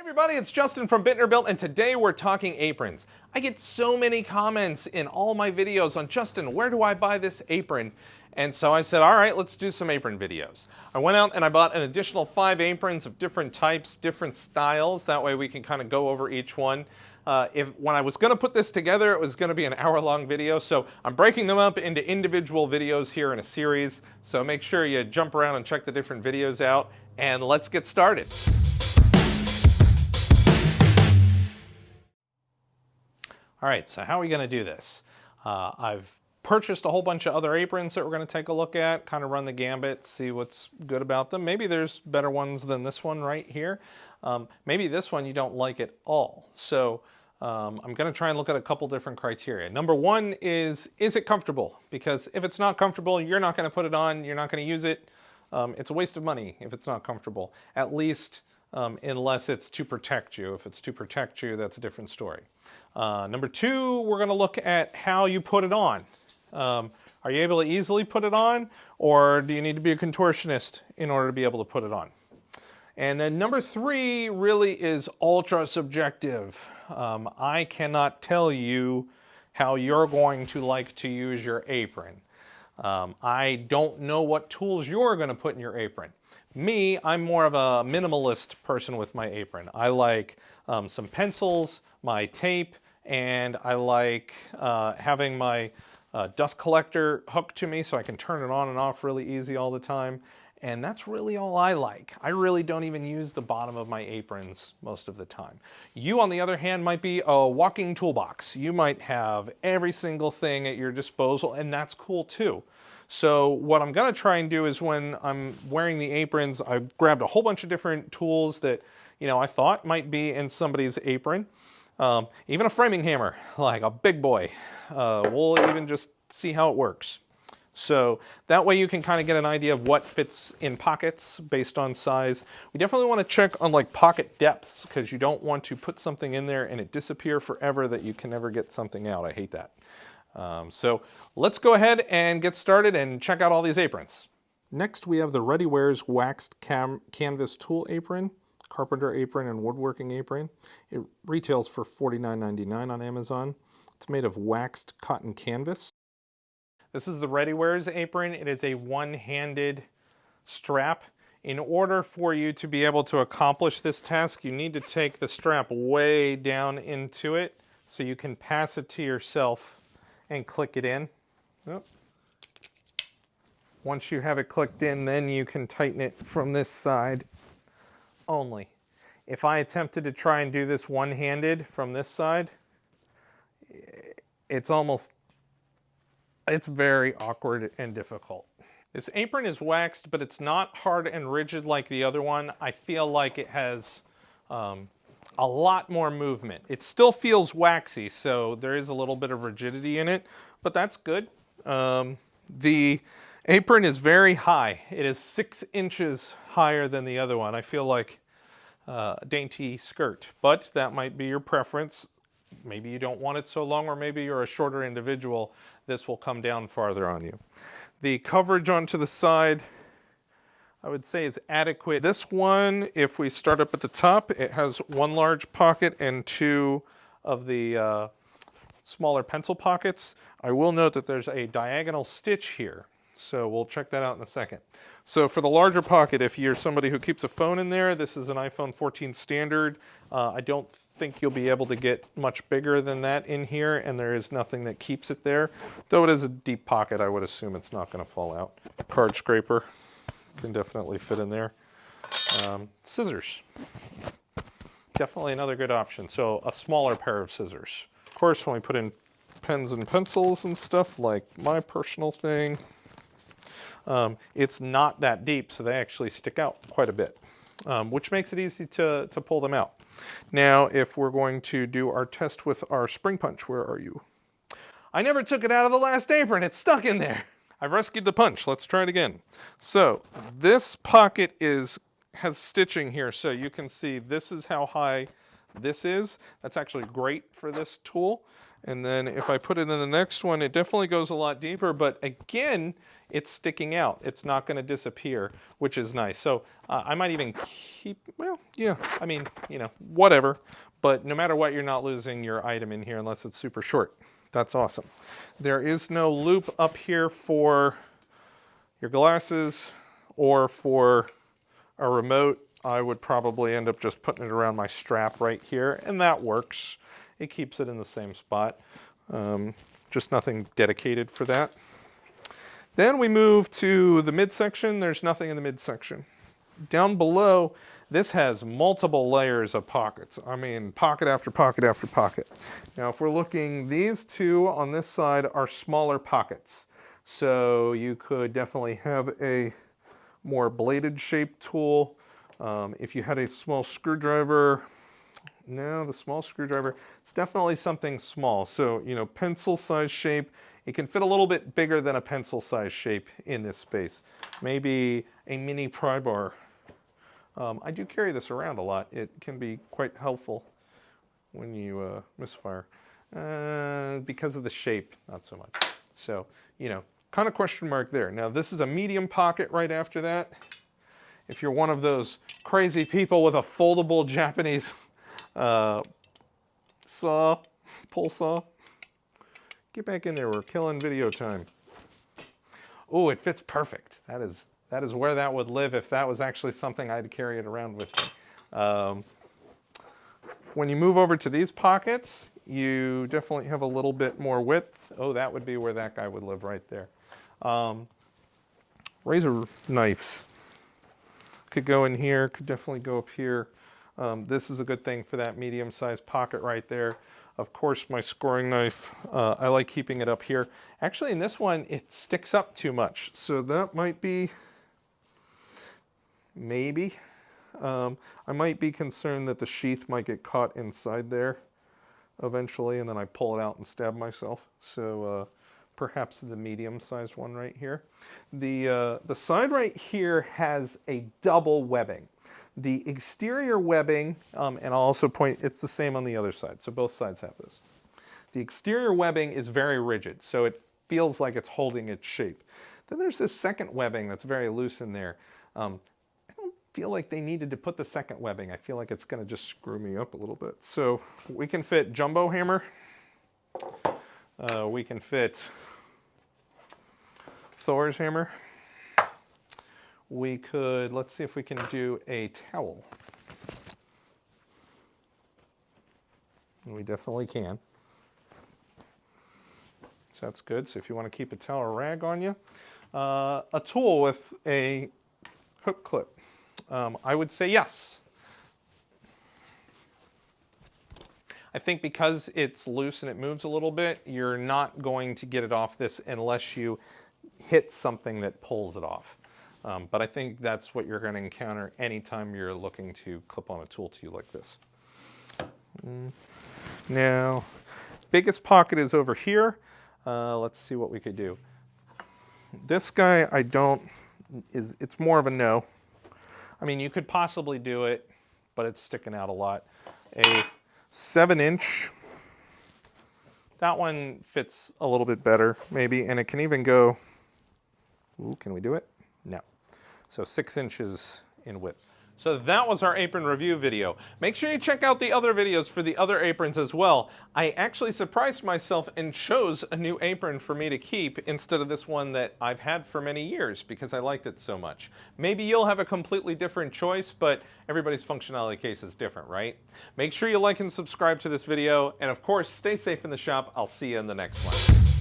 Everybody, it's Justin from Bittner Built, and today we're talking aprons. I get so many comments in all my videos on, Justin, where do I buy this apron? And so I said, all right, let's do some apron videos. I went out and I bought an additional 5 aprons of different types, different styles. That way we can kind of go over each one. When I was going to put this together, it was going to be an hour-long video, so I'm breaking them up into individual videos here in a series. So make sure you jump around and check the different videos out, and let's get started. All right, so how are we going to do this? I've purchased a whole bunch of other aprons that we're going to take a look at, kind of run the gambit, see what's good about them. Maybe there's better ones than this one right here. Maybe this one you don't like at all. So I'm going to try and look at a couple different criteria. Number one is it comfortable? Because if it's not comfortable, you're not going to put it on, you're not going to use it. It's a waste of money if it's not comfortable, at least unless it's to protect you. If it's to protect you, that's a different story. Number two, we're going to look at how you put it on. Are you able to easily put it on, or do you need to be a contortionist in order to be able to put it on? And then number three really is ultra subjective. I cannot tell you how you're going to like to use your apron. I don't know what tools you're going to put in your apron. Me, I'm more of a minimalist person with my apron. I like some pencils, my tape, and I like having my dust collector hooked to me so I can turn it on and off really easy all the time. And that's really all I like. I really don't even use the bottom of my aprons most of the time. You, on the other hand, might be a walking toolbox. You might have every single thing at your disposal, and that's cool too. So what I'm gonna try and do is when I'm wearing the aprons, I grabbed a whole bunch of different tools that, you know, I thought might be in somebody's apron. Even a framing hammer, like a big boy. We'll even just see how it works. So that way you can kind of get an idea of what fits in pockets based on size. We definitely want to check on like pocket depths, because you don't want to put something in there and it disappear forever that you can never get something out. I hate that. So let's go ahead and get started and check out all these aprons. Next we have the Readywares Waxed Canvas Tool Apron, Carpenter Apron, and Woodworking Apron. It retails for $49.99 on Amazon. It's made of waxed cotton canvas. This is the Readywares apron. It is a one-handed strap. In order for you to be able to accomplish this task, you need to take the strap way down into it so you can pass it to yourself and click it in. Oh. Once you have it clicked in, then you can tighten it from this side only. If I attempted to try and do this one-handed from this side, it's very awkward and difficult. This apron is waxed, but it's not hard and rigid like the other one. I feel like it has a lot more movement. It still feels waxy, so there is a little bit of rigidity in it, but that's good. The apron is very high. It is 6 inches higher than the other one. I feel like a dainty skirt, but that might be your preference. Maybe you don't want it so long, or maybe you're a shorter individual. This will come down farther on you. The coverage onto the side, I would say, is adequate. This one, if we start up at the top, it has 1 large pocket and 2 of the smaller pencil pockets. I will note that there's a diagonal stitch here, so we'll check that out in a second. So for the larger pocket, if you're somebody who keeps a phone in there, this is an iPhone 14 standard. I don't think you'll be able to get much bigger than that in here, and there is nothing that keeps it there. Though it is a deep pocket, I would assume it's not going to fall out. Card scraper can definitely fit in there. Scissors. Definitely another good option. So a smaller pair of scissors. Of course, when we put in pens and pencils and stuff, like my personal thing, it's not that deep, so they actually stick out quite a bit, which makes it easy to pull them out. Now, if we're going to do our test with our spring punch, where are you? I never took it out of the last apron. It's stuck in there. I've rescued the punch. Let's try it again. So this pocket has stitching here, so you can see this is how high this is. That's actually great for this tool. And then if I put it in the next one, it definitely goes a lot deeper, but again, it's sticking out. It's not going to disappear, which is nice. So I might even keep, well, yeah, I mean, you know, whatever. But no matter what, you're not losing your item in here unless it's super short. That's awesome. There is no loop up here for your glasses or for a remote. I would probably end up just putting it around my strap right here, and that works. It keeps it in the same spot. Just nothing dedicated for that. Then we move to the midsection. There's nothing in the midsection. Down below, this has multiple layers of pockets. I mean, pocket after pocket after pocket. Now, if we're looking, these two on this side are smaller pockets. So you could definitely have a more bladed shaped tool. If you had a small screwdriver, no, the small screwdriver, it's definitely something small. So, you know, pencil size shape, it can fit a little bit bigger than a pencil size shape in this space. Maybe a mini pry bar. I do carry this around a lot. It can be quite helpful when you misfire. Because of the shape, not so much. So, you know, kind of question mark there. Now, this is a medium pocket right after that. If you're one of those crazy people with a foldable Japanese saw, pull saw, get back in there. We're killing video time. Oh, it fits perfect. That is where that would live if that was actually something I'd carry it around with me. When you move over to these pockets, you definitely have a little bit more width. Oh, that would be where that guy would live right there. Razor knives could go in here, could definitely go up here. This is a good thing for that medium-sized pocket right there. Of course, my scoring knife, I like keeping it up here. Actually, in this one, it sticks up too much. So that might be, maybe. I might be concerned that the sheath might get caught inside there eventually, and then I pull it out and stab myself. So perhaps the medium-sized one right here. The side right here has a double webbing. The exterior webbing, and I'll also point, it's the same on the other side, so both sides have this. The exterior webbing is very rigid, so it feels like it's holding its shape. Then there's this second webbing that's very loose in there. I don't feel like they needed to put the second webbing. I feel like it's going to just screw me up a little bit. So we can fit jumbo hammer. We can fit Thor's hammer. We could, let's see if we can do a towel. We definitely can. So that's good. So if you want to keep a towel or rag on you. A tool with a hook clip. I would say yes. I think because it's loose and it moves a little bit, you're not going to get it off this unless you hit something that pulls it off. But I think that's what you're going to encounter anytime you're looking to clip on a tool to you like this. Now, biggest pocket is over here. Let's see what we could do. This guy, it's more of a no. I mean, you could possibly do it, but it's sticking out a lot. A 7-inch, that one fits a little bit better, maybe, and it can even go, ooh, can we do it? No. So 6 inches in width. So that was our apron review video. Make sure you check out the other videos for the other aprons as well. I actually surprised myself and chose a new apron for me to keep instead of this one that I've had for many years because I liked it so much. Maybe you'll have a completely different choice, but everybody's functionality case is different, right? Make sure you like and subscribe to this video, and of course, stay safe in the shop. I'll see you in the next one.